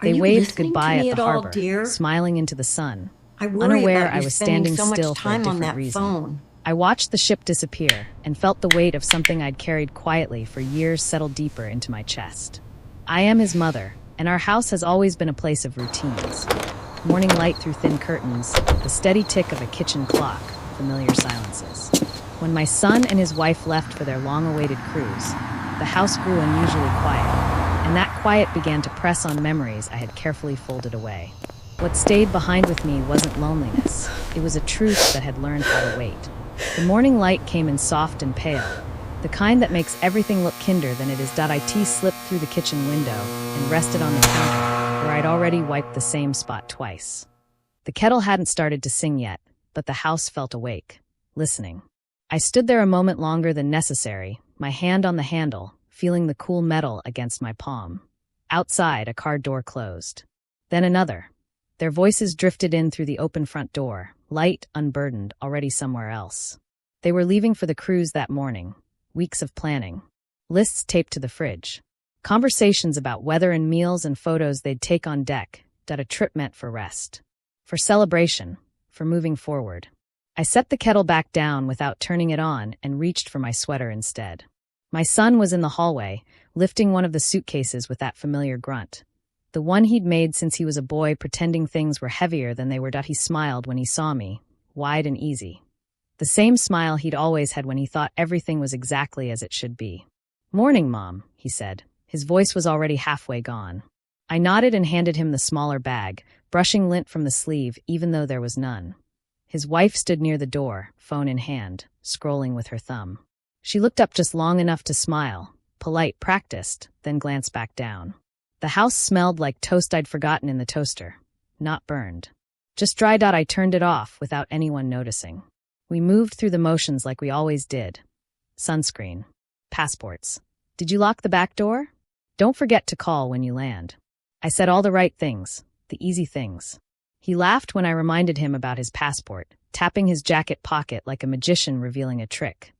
Are They you waved listening goodbye to me at the at all, harbor, dear? smiling into the sun. I worry Unaware, about I you was spending standing so much still for a time on different that reason. phone. I watched the ship disappear and felt the weight of something I'd carried quietly for years settle deeper into my chest. I am his mother, and our house has always been a place of routines. Morning light through thin curtains, the steady tick of a kitchen clock, familiar silences. When my son and his wife left for their long-awaited cruise, the house grew unusually quiet, and that quiet began to press on memories I had carefully folded away. What stayed behind with me wasn't loneliness. It was a truth that had learned how to wait. The morning light came in soft and pale, the kind that makes everything look kinder than it is. It slipped through the kitchen window and rested on the counter, where I'd already wiped the same spot twice. The kettle hadn't started to sing yet, but the house felt awake, listening. I stood there a moment longer than necessary, my hand on the handle, feeling the cool metal against my palm. Outside, a car door closed. Then another. Their voices drifted in through the open front door, light, unburdened, already somewhere else. They were leaving for the cruise that morning. Weeks of planning. Lists taped to the fridge. Conversations about weather and meals and photos they'd take on deck. A trip meant for rest. For celebration. For moving forward. I set the kettle back down without turning it on and reached for my sweater instead. My son was in the hallway, lifting one of the suitcases with that familiar grunt. The one he'd made since he was a boy, pretending things were heavier than they were. He smiled when he saw me, wide and easy. The same smile he'd always had when he thought everything was exactly as it should be. "Morning, Mom," he said. His voice was already halfway gone. I nodded and handed him the smaller bag, brushing lint from the sleeve even though there was none. His wife stood near the door, phone in hand, scrolling with her thumb. She looked up just long enough to smile, polite, practiced, then glanced back down. The house smelled like toast I'd forgotten in the toaster. Not burned. Just dry. I turned it off without anyone noticing. We moved through the motions like we always did. Sunscreen. Passports. Did you lock the back door? Don't forget to call when you land. I said all the right things, the easy things. He laughed when I reminded him about his passport, tapping his jacket pocket like a magician revealing a trick.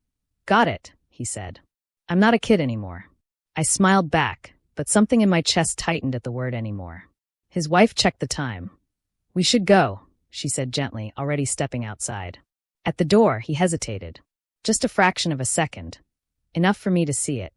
"Got it," he said. "I'm not a kid anymore." I smiled back, but something in my chest tightened at the word anymore. His wife checked the time. "We should go," she said gently, already stepping outside. At the door, he hesitated. Just a fraction of a second. Enough for me to see it.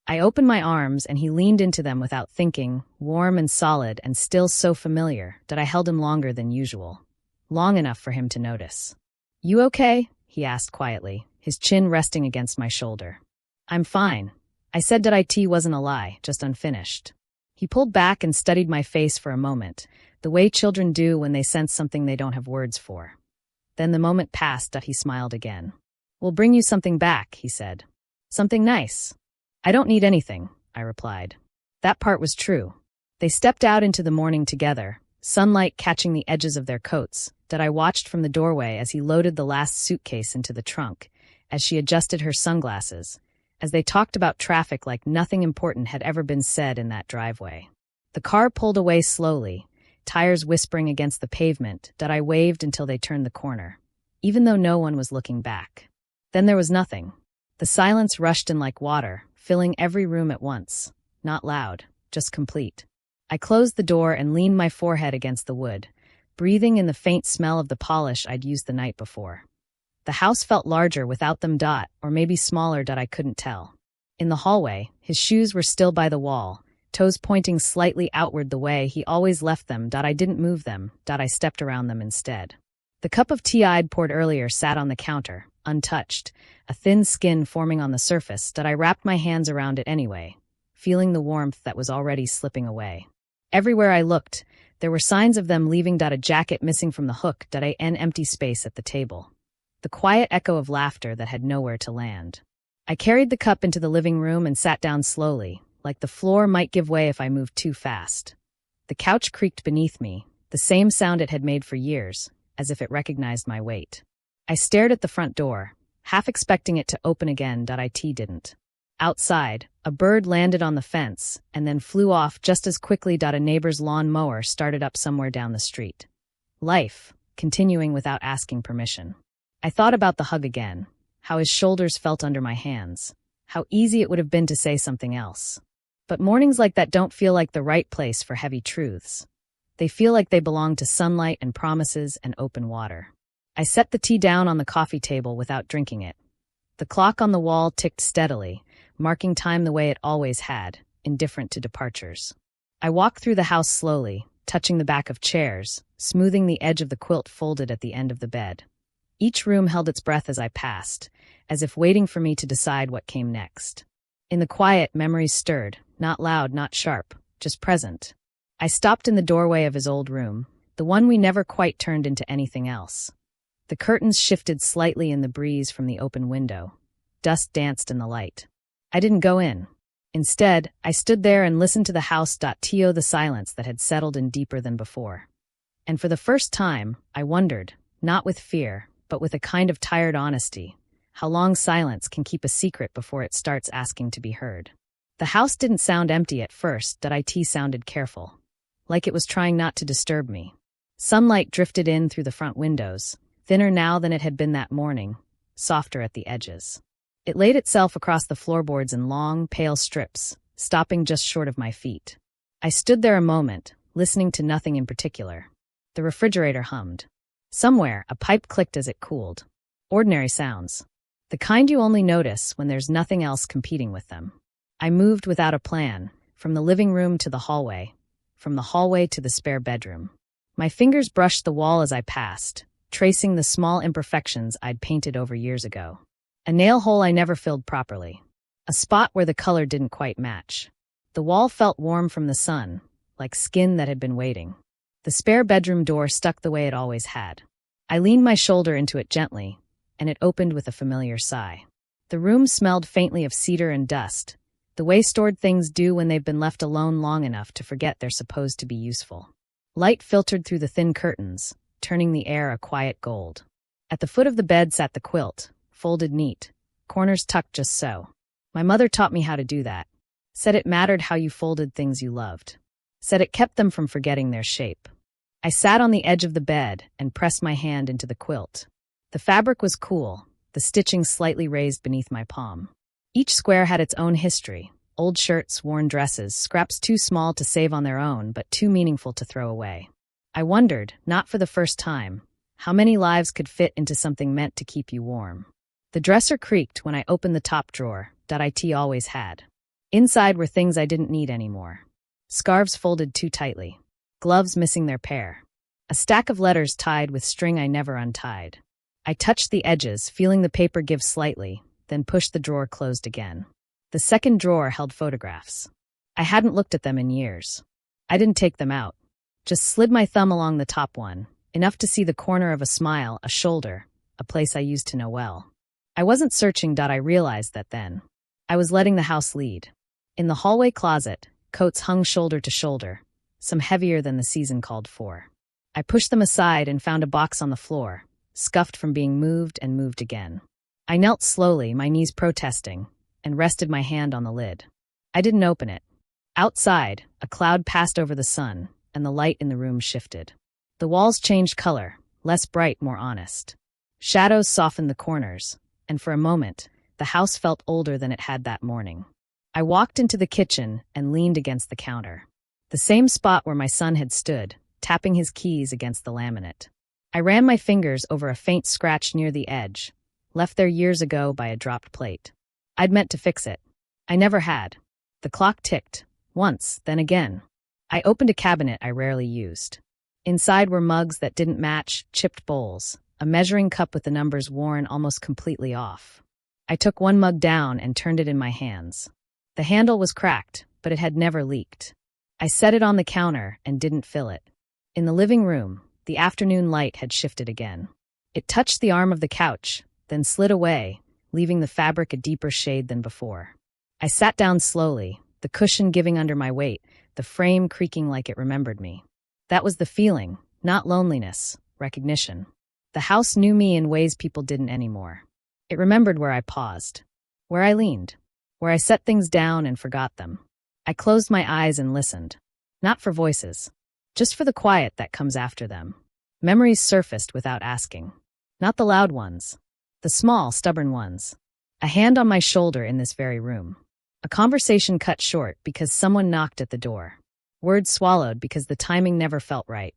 I opened my arms and he leaned into them without thinking, warm and solid and still so familiar that I held him longer than usual. Long enough for him to notice. "You okay?" he asked quietly, his chin resting against my shoulder. "I'm fine." I said that it wasn't a lie, just unfinished. He pulled back and studied my face for a moment, the way children do when they sense something they don't have words for. Then the moment passed that he smiled again. "We'll bring you something back," he said. "Something nice." "I don't need anything," I replied. That part was true. They stepped out into the morning together, sunlight catching the edges of their coats, that I watched from the doorway as he loaded the last suitcase into the trunk, as she adjusted her sunglasses, as they talked about traffic like nothing important had ever been said in that driveway. The car pulled away slowly, tires whispering against the pavement, that I waved until they turned the corner, even though no one was looking back. Then there was nothing. The silence rushed in like water, filling every room at once. Not loud, just complete. I closed the door and leaned my forehead against the wood, breathing in the faint smell of the polish I'd used the night before. The house felt larger without them, or maybe smaller, I couldn't tell. In the hallway, his shoes were still by the wall, toes pointing slightly outward the way he always left them. I didn't move them, I stepped around them instead. The cup of tea I'd poured earlier sat on the counter, untouched, a thin skin forming on the surface. I wrapped my hands around it anyway, feeling the warmth that was already slipping away. Everywhere I looked, there were signs of them leaving. A jacket missing from the hook. An empty space at the table. The quiet echo of laughter that had nowhere to land. I carried the cup into the living room and sat down slowly, like the floor might give way if I moved too fast. The couch creaked beneath me, the same sound it had made for years, as if it recognized my weight. I stared at the front door, half expecting it to open again. It didn't. Outside, a bird landed on the fence and then flew off just as quickly. A neighbor's lawn mower started up somewhere down the street. Life, continuing without asking permission. I thought about the hug again, how his shoulders felt under my hands, how easy it would have been to say something else. But mornings like that don't feel like the right place for heavy truths. They feel like they belong to sunlight and promises and open water. I set the tea down on the coffee table without drinking it. The clock on the wall ticked steadily, marking time the way it always had, indifferent to departures. I walked through the house slowly, touching the back of chairs, smoothing the edge of the quilt folded at the end of the bed. Each room held its breath as I passed, as if waiting for me to decide what came next. In the quiet, memories stirred, not loud, not sharp, just present. I stopped in the doorway of his old room, the one we never quite turned into anything else. The curtains shifted slightly in the breeze from the open window. Dust danced in the light. I didn't go in. Instead, I stood there and listened to the house. The silence that had settled in deeper than before. And for the first time, I wondered, not with fear, but with a kind of tired honesty, how long silence can keep a secret before it starts asking to be heard. The house didn't sound empty at first. It sounded careful, like it was trying not to disturb me. Sunlight drifted in through the front windows, thinner now than it had been that morning, softer at the edges. It laid itself across the floorboards in long, pale strips, stopping just short of my feet. I stood there a moment, listening to nothing in particular. The refrigerator hummed. Somewhere, a pipe clicked as it cooled. Ordinary sounds. The kind you only notice when there's nothing else competing with them. I moved without a plan, from the living room to the hallway, from the hallway to the spare bedroom. My fingers brushed the wall as I passed, tracing the small imperfections I'd painted over years ago. A nail hole I never filled properly. A spot where the color didn't quite match. The wall felt warm from the sun, like skin that had been waiting. The spare bedroom door stuck the way it always had. I leaned my shoulder into it gently, and it opened with a familiar sigh. The room smelled faintly of cedar and dust, the way stored things do when they've been left alone long enough to forget they're supposed to be useful. Light filtered through the thin curtains, turning the air a quiet gold. At the foot of the bed sat the quilt, folded neat, corners tucked just so. My mother taught me how to do that. Said it mattered how you folded things you loved. Said it kept them from forgetting their shape. I sat on the edge of the bed and pressed my hand into the quilt. The fabric was cool, the stitching slightly raised beneath my palm. Each square had its own history. Old shirts, worn dresses, scraps too small to save on their own but too meaningful to throw away. I wondered, not for the first time, how many lives could fit into something meant to keep you warm. The dresser creaked when I opened the top drawer, it always had. Inside were things I didn't need anymore. Scarves folded too tightly. Gloves missing their pair. A stack of letters tied with string I never untied. I touched the edges, feeling the paper give slightly, then pushed the drawer closed again. The second drawer held photographs. I hadn't looked at them in years. I didn't take them out. Just slid my thumb along the top one, enough to see the corner of a smile, a shoulder, a place I used to know well. I wasn't searching. I realized that then. I was letting the house lead. In the hallway closet, coats hung shoulder to shoulder, some heavier than the season called for. I pushed them aside and found a box on the floor, scuffed from being moved and moved again. I knelt slowly, my knees protesting, and rested my hand on the lid. I didn't open it. Outside, a cloud passed over the sun, and the light in the room shifted. The walls changed color, less bright, more honest. Shadows softened the corners, and for a moment, the house felt older than it had that morning. I walked into the kitchen and leaned against the counter. The same spot where my son had stood, tapping his keys against the laminate. I ran my fingers over a faint scratch near the edge, left there years ago by a dropped plate. I'd meant to fix it. I never had. The clock ticked, once, then again. I opened a cabinet I rarely used. Inside were mugs that didn't match, chipped bowls, a measuring cup with the numbers worn almost completely off. I took one mug down and turned it in my hands. The handle was cracked, but it had never leaked. I set it on the counter and didn't fill it. In the living room, the afternoon light had shifted again. It touched the arm of the couch, then slid away, leaving the fabric a deeper shade than before. I sat down slowly, the cushion giving under my weight, the frame creaking like it remembered me. That was the feeling, not loneliness, recognition. The house knew me in ways people didn't anymore. It remembered where I paused, where I leaned, where I set things down and forgot them. I closed my eyes and listened. Not for voices, just for the quiet that comes after them. Memories surfaced without asking. Not the loud ones. The small, stubborn ones. A hand on my shoulder in this very room. A conversation cut short because someone knocked at the door. Words swallowed because the timing never felt right.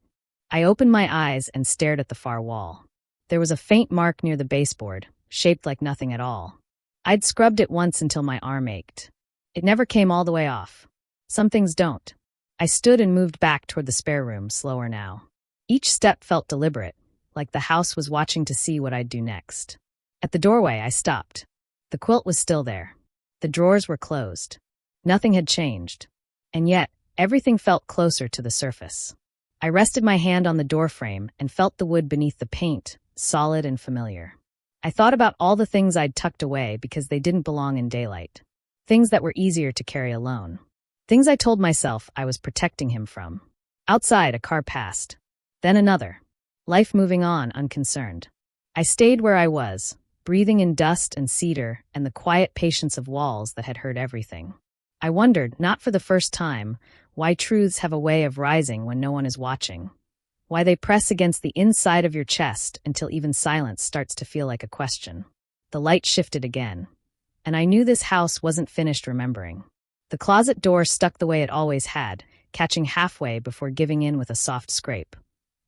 I opened my eyes and stared at the far wall. There was a faint mark near the baseboard, shaped like nothing at all. I'd scrubbed it once until my arm ached. It never came all the way off. Some things don't. I stood and moved back toward the spare room, slower now. Each step felt deliberate, like the house was watching to see what I'd do next. At the doorway, I stopped. The quilt was still there. The drawers were closed. Nothing had changed. And yet, everything felt closer to the surface. I rested my hand on the doorframe and felt the wood beneath the paint, solid and familiar. I thought about all the things I'd tucked away because they didn't belong in daylight. Things that were easier to carry alone. Things I told myself I was protecting him from. Outside, a car passed. Then another. Life moving on, unconcerned. I stayed where I was, breathing in dust and cedar and the quiet patience of walls that had heard everything. I wondered, not for the first time, why truths have a way of rising when no one is watching. Why they press against the inside of your chest until even silence starts to feel like a question. The light shifted again. And I knew this house wasn't finished remembering. The closet door stuck the way it always had, catching halfway before giving in with a soft scrape.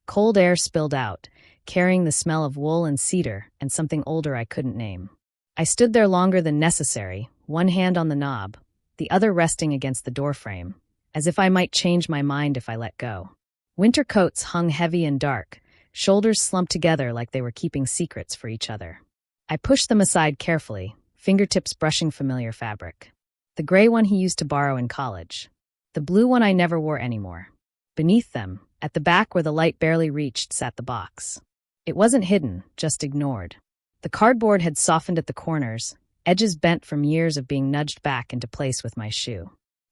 Cold air spilled out, carrying the smell of wool and cedar and something older I couldn't name. I stood there longer than necessary, one hand on the knob, the other resting against the doorframe, as if I might change my mind if I let go. Winter coats hung heavy and dark, shoulders slumped together like they were keeping secrets for each other. I pushed them aside carefully, fingertips brushing familiar fabric. The gray one he used to borrow in college. The blue one I never wore anymore. Beneath them, at the back where the light barely reached, sat the box. It wasn't hidden, just ignored. The cardboard had softened at the corners, edges bent from years of being nudged back into place with my shoe.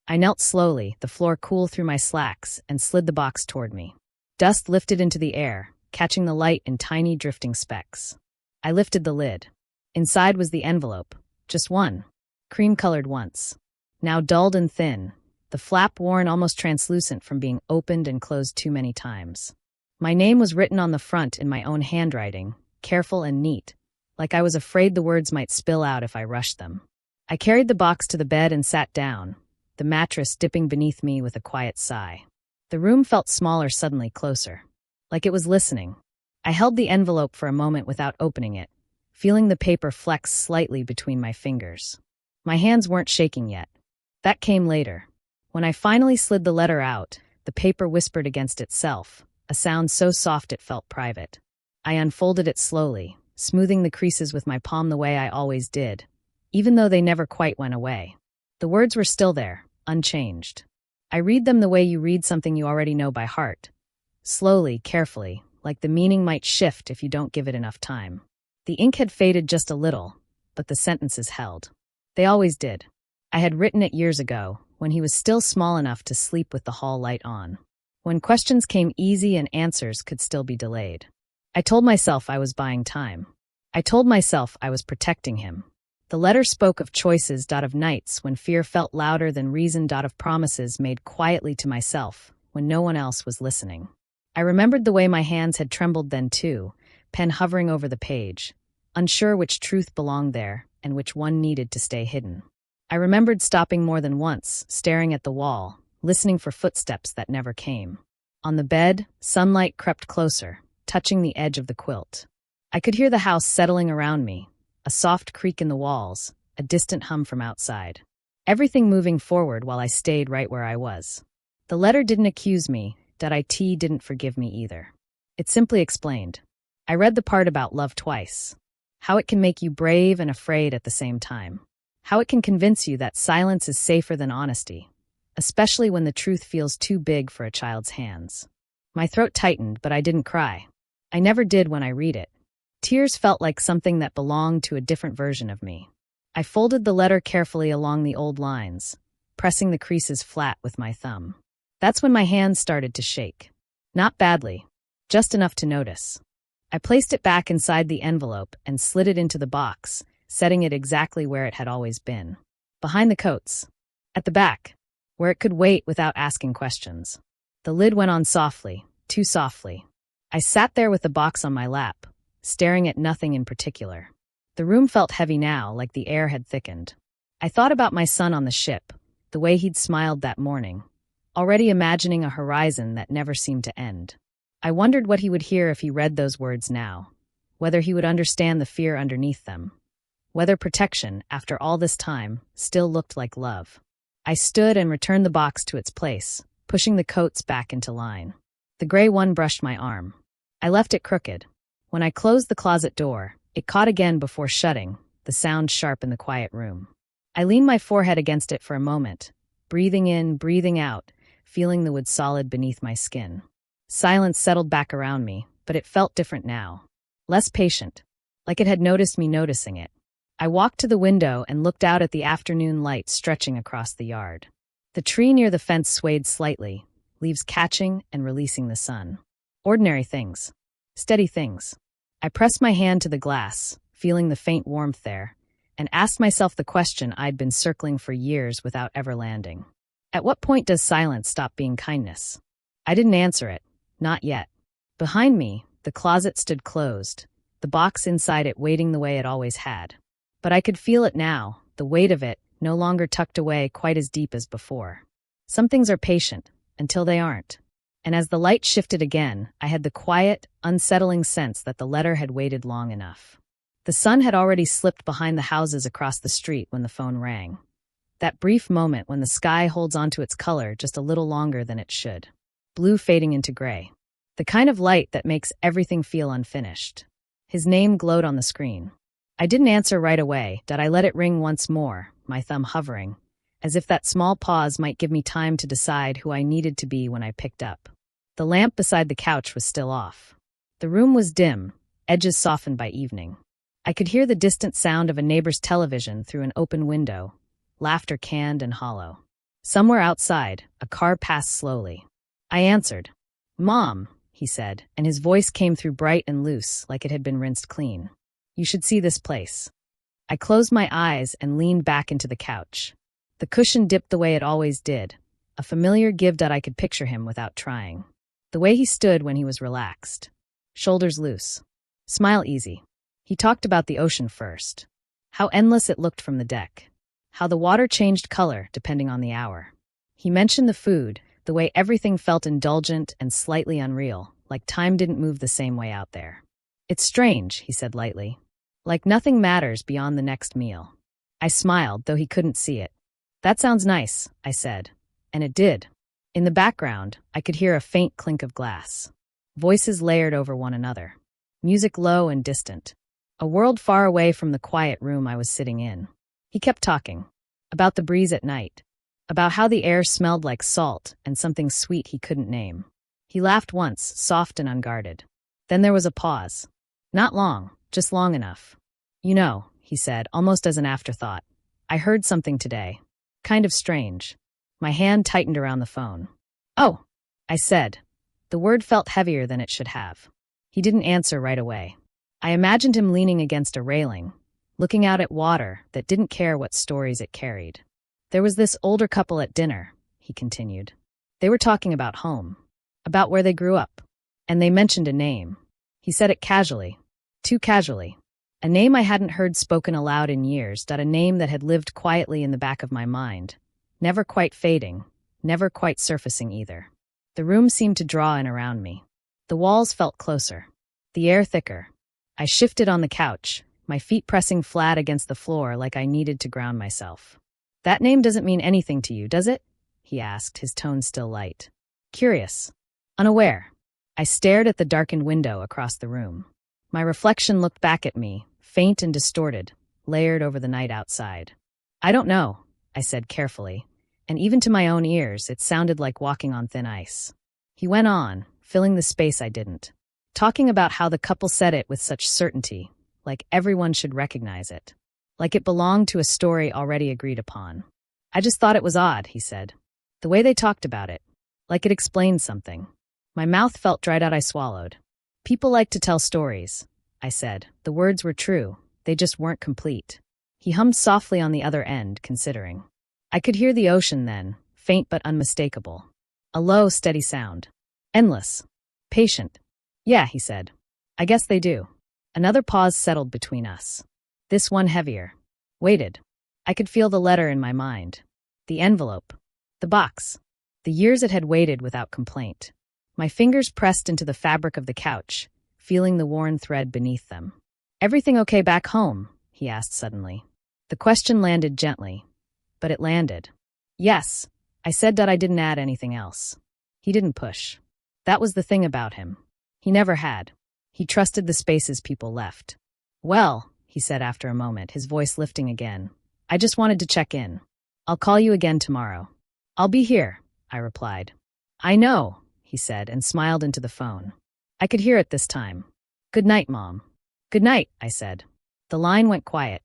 I knelt slowly, the floor cool through my slacks, and slid the box toward me. Dust lifted into the air, catching the light in tiny drifting specks. I lifted the lid. Inside was the envelope. Just one. Cream-colored once. Now dulled and thin, the flap worn almost translucent from being opened and closed too many times. My name was written on the front in my own handwriting, careful and neat, like I was afraid the words might spill out if I rushed them. I carried the box to the bed and sat down, the mattress dipping beneath me with a quiet sigh. The room felt smaller suddenly, closer. Like it was listening. I held the envelope for a moment without opening it, feeling the paper flex slightly between my fingers. My hands weren't shaking yet. That came later. When I finally slid the letter out, the paper whispered against itself, a sound so soft it felt private. I unfolded it slowly, smoothing the creases with my palm the way I always did, even though they never quite went away. The words were still there, unchanged. I read them the way you read something you already know by heart. Slowly, carefully, like the meaning might shift if you don't give it enough time. The ink had faded just a little, but the sentences held. They always did. I had written it years ago, when he was still small enough to sleep with the hall light on. When questions came easy and answers could still be delayed. I told myself I was buying time. I told myself I was protecting him. The letter spoke of choices, of nights when fear felt louder than reason, of promises made quietly to myself, when no one else was listening. I remembered the way my hands had trembled then too, pen hovering over the page, unsure which truth belonged there and which one needed to stay hidden. I remembered stopping more than once, staring at the wall, listening for footsteps that never came. On the bed, sunlight crept closer, touching the edge of the quilt. I could hear the house settling around me, a soft creak in the walls, a distant hum from outside. Everything moving forward while I stayed right where I was. The letter didn't accuse me, .it didn't forgive me either. It simply explained. I read the part about love twice. How it can make you brave and afraid at the same time. How it can convince you that silence is safer than honesty, especially when the truth feels too big for a child's hands. My throat tightened, but I didn't cry. I never did when I read it. Tears felt like something that belonged to a different version of me. I folded the letter carefully along the old lines, pressing the creases flat with my thumb. That's when my hands started to shake. Not badly, just enough to notice. I placed it back inside the envelope and slid it into the box, setting it exactly where it had always been. Behind the coats. At the back, where it could wait without asking questions. The lid went on softly, too softly. I sat there with the box on my lap, staring at nothing in particular. The room felt heavy now, like the air had thickened. I thought about my son on the ship, the way he'd smiled that morning, already imagining a horizon that never seemed to end. I wondered what he would hear if he read those words now, whether he would understand the fear underneath them, whether protection, after all this time, still looked like love. I stood and returned the box to its place, pushing the coats back into line. The gray one brushed my arm. I left it crooked. When I closed the closet door, it caught again before shutting, the sound sharp in the quiet room. I leaned my forehead against it for a moment, breathing in, breathing out, feeling the wood solid beneath my skin. Silence settled back around me, but it felt different now. Less patient, like it had noticed me noticing it. I walked to the window and looked out at the afternoon light stretching across the yard. The tree near the fence swayed slightly, leaves catching and releasing the sun. Ordinary things. Steady things. I pressed my hand to the glass, feeling the faint warmth there, and asked myself the question I'd been circling for years without ever landing. At what point does silence stop being kindness? I didn't answer it. Not yet. Behind me, the closet stood closed, the box inside it waiting the way it always had. But I could feel it now, the weight of it, no longer tucked away quite as deep as before. Some things are patient, until they aren't. And as the light shifted again, I had the quiet, unsettling sense that the letter had waited long enough. The sun had already slipped behind the houses across the street when the phone rang. That brief moment when the sky holds onto its color just a little longer than it should. Blue fading into gray. The kind of light that makes everything feel unfinished. His name glowed on the screen. I didn't answer right away, but I let it ring once more, my thumb hovering, as if that small pause might give me time to decide who I needed to be when I picked up. The lamp beside the couch was still off. The room was dim, edges softened by evening. I could hear the distant sound of a neighbor's television through an open window, laughter canned and hollow. Somewhere outside, a car passed slowly. I answered. "Mom," he said, and his voice came through bright and loose, like it had been rinsed clean. "You should see this place." I closed my eyes and leaned back into the couch. The cushion dipped the way it always did, a familiar give that I could picture him without trying. The way he stood when he was relaxed. Shoulders loose. Smile easy. He talked about the ocean first. How endless it looked from the deck. How the water changed color depending on the hour. He mentioned the food, the way everything felt indulgent and slightly unreal, like time didn't move the same way out there. "It's strange," he said lightly. "Like nothing matters beyond the next meal." I smiled, though he couldn't see it. "That sounds nice," I said. And it did. In the background, I could hear a faint clink of glass. Voices layered over one another. Music low and distant. A world far away from the quiet room I was sitting in. He kept talking. About the breeze at night. About how the air smelled like salt and something sweet he couldn't name. He laughed once, soft and unguarded. Then there was a pause. Not long, just long enough. "You know," he said, almost as an afterthought, "I heard something today. Kind of strange." My hand tightened around the phone. "Oh," I said. The word felt heavier than it should have. He didn't answer right away. I imagined him leaning against a railing, looking out at water that didn't care what stories it carried. "There was this older couple at dinner," he continued. "They were talking about home, about where they grew up, and they mentioned a name. He said it casually, too casually. A name I hadn't heard spoken aloud in years, a name that had lived quietly in the back of my mind, never quite fading, never quite surfacing either. The room seemed to draw in around me. The walls felt closer, the air thicker. I shifted on the couch, my feet pressing flat against the floor like I needed to ground myself. "That name doesn't mean anything to you, does it?" he asked, his tone still light. Curious. Unaware. I stared at the darkened window across the room. My reflection looked back at me, faint and distorted, layered over the night outside. "I don't know," I said carefully, and even to my own ears it sounded like walking on thin ice. He went on, filling the space I didn't, talking about how the couple said it with such certainty, like everyone should recognize it, like it belonged to a story already agreed upon. "I just thought it was odd," he said. "The way they talked about it, like it explained something." My mouth felt dried out. I swallowed. "People like to tell stories," I said. The words were true, they just weren't complete. He hummed softly on the other end, considering. I could hear the ocean then, faint but unmistakable. A low, steady sound. Endless. Patient. "Yeah," he said. "I guess they do." Another pause settled between us. This one heavier. Waited. I could feel the letter in my mind. The envelope. The box. The years it had waited without complaint. My fingers pressed into the fabric of the couch, feeling the worn thread beneath them. "Everything okay back home?" he asked suddenly. The question landed gently, but it landed. "Yes," I said that I didn't add anything else. He didn't push. That was the thing about him. He never had. He trusted the spaces people left. "Well," he said after a moment, his voice lifting again, "I just wanted to check in. I'll call you again tomorrow." "I'll be here," I replied. "I know," he said and smiled into the phone. I could hear it this time. "Good night, Mom." "Good night," I said. The line went quiet.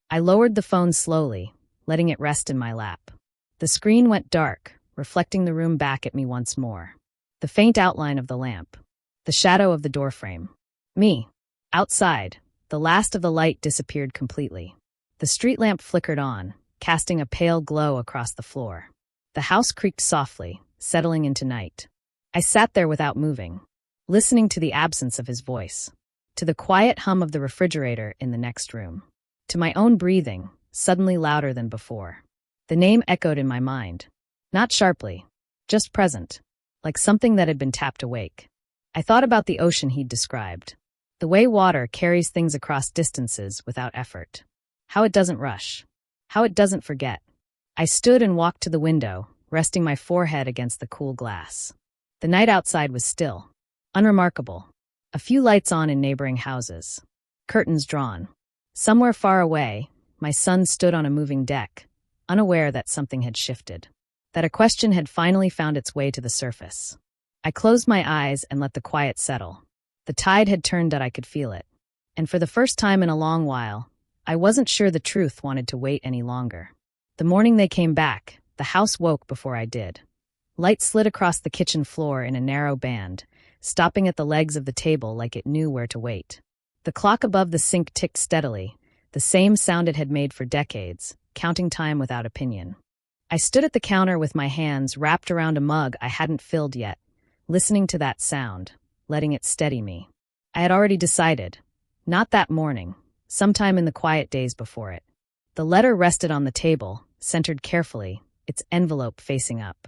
I lowered the phone slowly, letting it rest in my lap. The screen went dark, reflecting the room back at me once more. The faint outline of the lamp. The shadow of the doorframe. Me. Outside, the last of the light disappeared completely. The street lamp flickered on, casting a pale glow across the floor. The house creaked softly, settling into night. I sat there without moving, listening to the absence of his voice, to the quiet hum of the refrigerator in the next room, to my own breathing, suddenly louder than before. The name echoed in my mind, not sharply, just present, like something that had been tapped awake. I thought about the ocean he'd described, the way water carries things across distances without effort, how it doesn't rush, how it doesn't forget. I stood and walked to the window, resting my forehead against the cool glass. The night outside was still, unremarkable. A few lights on in neighboring houses, curtains drawn. Somewhere far away, my son stood on a moving deck, unaware that something had shifted, that a question had finally found its way to the surface. I closed my eyes and let the quiet settle. The tide had turned that I could feel it. And for the first time in a long while, I wasn't sure the truth wanted to wait any longer. The morning they came back, the house woke before I did. Light slid across the kitchen floor in a narrow band, stopping at the legs of the table like it knew where to wait. The clock above the sink ticked steadily, the same sound it had made for decades, counting time without opinion. I stood at the counter with my hands wrapped around a mug I hadn't filled yet, listening to that sound, letting it steady me. I had already decided. Not that morning, sometime in the quiet days before it. The letter rested on the table, centered carefully, its envelope facing up.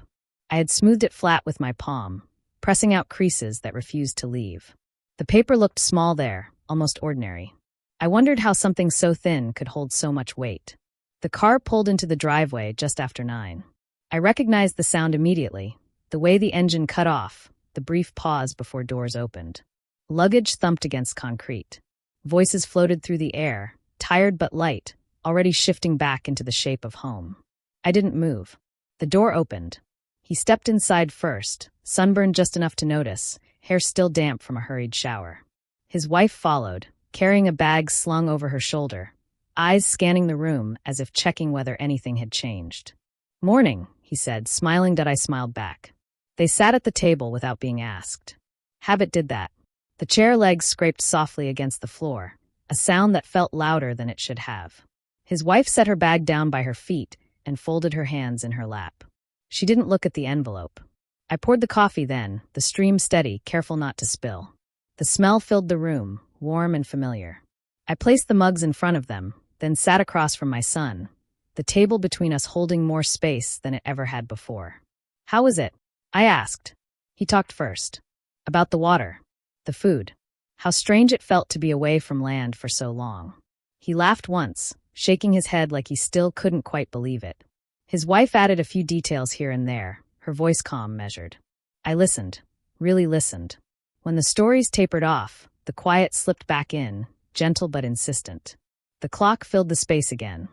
I had smoothed it flat with my palm, pressing out creases that refused to leave. The paper looked small there, almost ordinary. I wondered how something so thin could hold so much weight. The car pulled into the driveway just after 9. I recognized the sound immediately, the way the engine cut off, the brief pause before doors opened. Luggage thumped against concrete. Voices floated through the air, tired but light, already shifting back into the shape of home. I didn't move. The door opened. He stepped inside first, sunburned just enough to notice, hair still damp from a hurried shower. His wife followed, carrying a bag slung over her shoulder, eyes scanning the room as if checking whether anything had changed. "Morning," he said, smiling that I smiled back. They sat at the table without being asked. Habit did that. The chair legs scraped softly against the floor, a sound that felt louder than it should have. His wife set her bag down by her feet and folded her hands in her lap. She didn't look at the envelope. I poured the coffee then, the stream steady, careful not to spill. The smell filled the room, warm and familiar. I placed the mugs in front of them, then sat across from my son, the table between us holding more space than it ever had before. "How was it?" I asked. He talked first. About the water, the food, how strange it felt to be away from land for so long. He laughed once, shaking his head like he still couldn't quite believe it. His wife added a few details here and there, her voice calm, measured. I listened, really listened. When the stories tapered off, the quiet slipped back in, gentle but insistent. The clock filled the space again.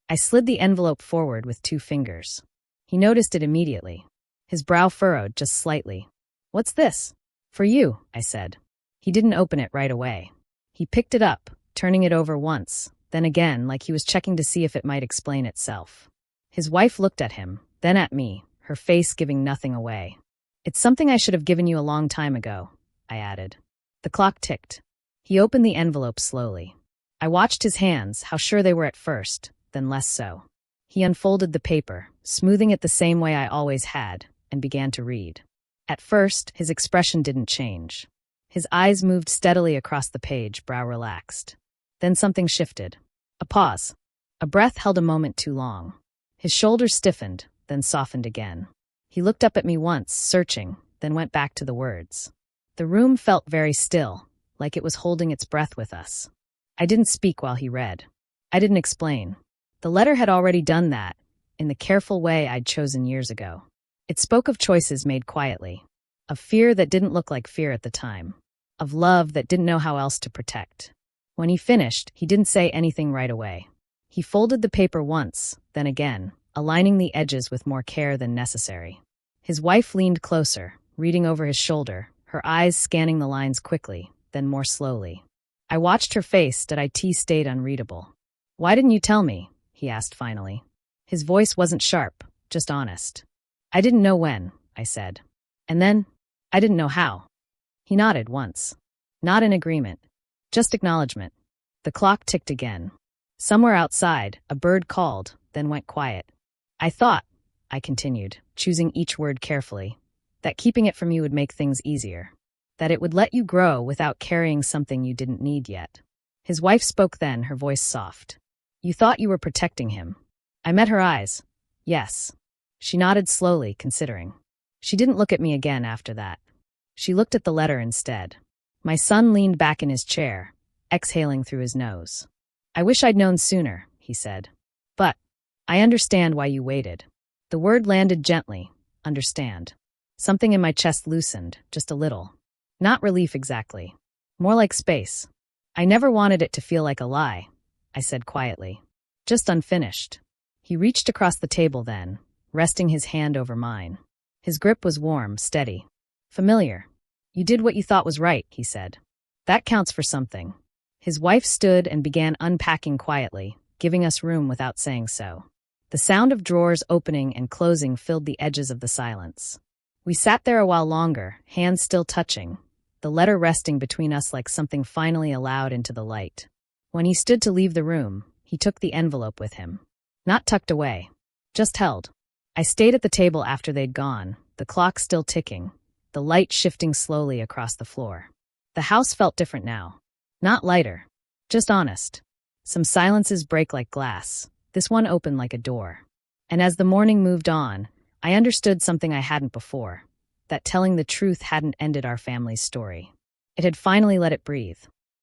I slid the envelope forward with 2 fingers. He noticed it immediately. His brow furrowed just slightly. "What's this?" "For you," I said. He didn't open it right away. He picked it up, turning it over once, then again like he was checking to see if it might explain itself. His wife looked at him, then at me, her face giving nothing away. "It's something I should have given you a long time ago," I added. The clock ticked. He opened the envelope slowly. I watched his hands, how sure they were at first, then less so. He unfolded the paper, smoothing it the same way I always had, and began to read. At first, his expression didn't change. His eyes moved steadily across the page, brow relaxed. Then something shifted. A pause. A breath held a moment too long. His shoulders stiffened, then softened again. He looked up at me once, searching, then went back to the words. The room felt very still, like it was holding its breath with us. I didn't speak while he read. I didn't explain. The letter had already done that, in the careful way I'd chosen years ago. It spoke of choices made quietly, of fear that didn't look like fear at the time, of love that didn't know how else to protect. When he finished, he didn't say anything right away. He folded the paper once, then again, aligning the edges with more care than necessary. His wife leaned closer, reading over his shoulder, her eyes scanning the lines quickly, then more slowly. I watched her face, but it stayed unreadable. "Why didn't you tell me?" he asked finally. His voice wasn't sharp, just honest. "I didn't know when," I said. "And then, I didn't know how." He nodded once. Not in agreement, just acknowledgement. The clock ticked again. Somewhere outside, a bird called, then went quiet. "I thought," I continued, choosing each word carefully, "that keeping it from you would make things easier. That it would let you grow without carrying something you didn't need yet." His wife spoke then, her voice soft. "You thought you were protecting him." I met her eyes. "Yes." She nodded slowly, considering. She didn't look at me again after that. She looked at the letter instead. My son leaned back in his chair, exhaling through his nose. "I wish I'd known sooner," he said. "But I understand why you waited." The word landed gently. Understand. Something in my chest loosened, just a little. Not relief exactly. More like space. "I never wanted it to feel like a lie," I said quietly. "Just unfinished." He reached across the table then, resting his hand over mine. His grip was warm, steady. "Familiar. You did what you thought was right," he said. "That counts for something." His wife stood and began unpacking quietly, giving us room without saying so. The sound of drawers opening and closing filled the edges of the silence. We sat there a while longer, hands still touching, the letter resting between us like something finally allowed into the light. When he stood to leave the room, he took the envelope with him. Not tucked away. Just held. I stayed at the table after they'd gone, the clock still ticking, the light shifting slowly across the floor. The house felt different now. Not lighter. Just honest. Some silences break like glass. This one opened like a door. And as the morning moved on, I understood something I hadn't before. That telling the truth hadn't ended our family's story. It had finally let it breathe.